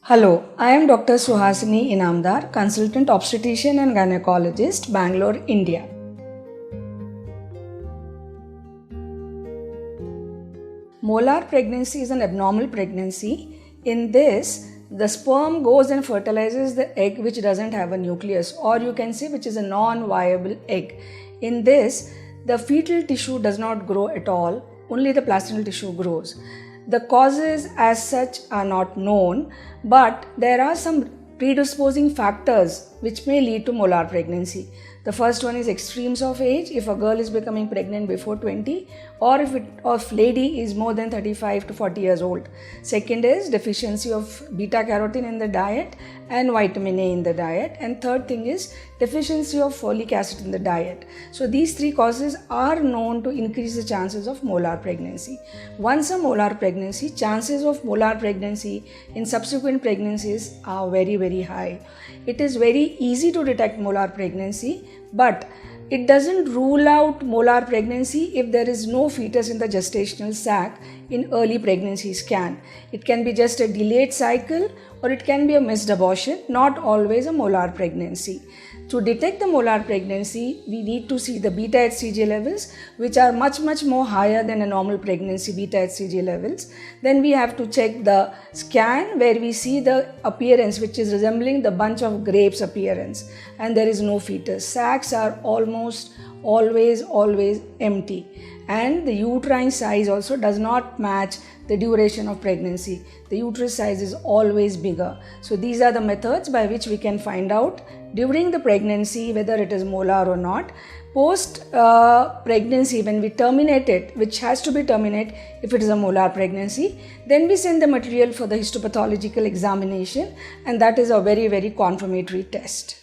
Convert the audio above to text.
Hello, I am Dr. Suhasini Inamdar, Consultant Obstetrician and Gynecologist, Bangalore, India. Molar pregnancy is an abnormal pregnancy. In this, the sperm goes and fertilizes the egg which doesn't have a nucleus, or you can say which is a non-viable egg. In this, the fetal tissue does not grow at all, only the placental tissue grows. The causes as such are not known, but there are some predisposing factors which may lead to molar pregnancy. The first one is extremes of age. If a girl is becoming pregnant before 20, or if lady is more than 35 to 40 years old. Second is deficiency of beta carotene in the diet and vitamin A in the diet. And third thing is deficiency of folic acid in the diet. So these three causes are known to increase the chances of molar pregnancy. Once a molar pregnancy, chances of molar pregnancy in subsequent pregnancies are very, very high. It is very easy to detect molar pregnancy, but it doesn't rule out molar pregnancy if there is no fetus in the gestational sac in early pregnancy scan. It can be just a delayed cycle, or it can be a missed abortion, not always a molar pregnancy. To detect the molar pregnancy, we need to see the beta HCG levels, which are much more higher than a normal pregnancy beta HCG levels. Then we have to check the scan where we see the appearance which is resembling the bunch of grapes appearance, and there is no fetus. Sacs are almost always empty, and the uterine size also does not match the duration of pregnancy. The uterus size is always bigger. So these are the methods by which we can find out during the pregnancy whether it is molar or not. Post pregnancy, when we terminate it, which has to be terminated if it is a molar pregnancy, then we send the material for the histopathological examination, and that is a very confirmatory test.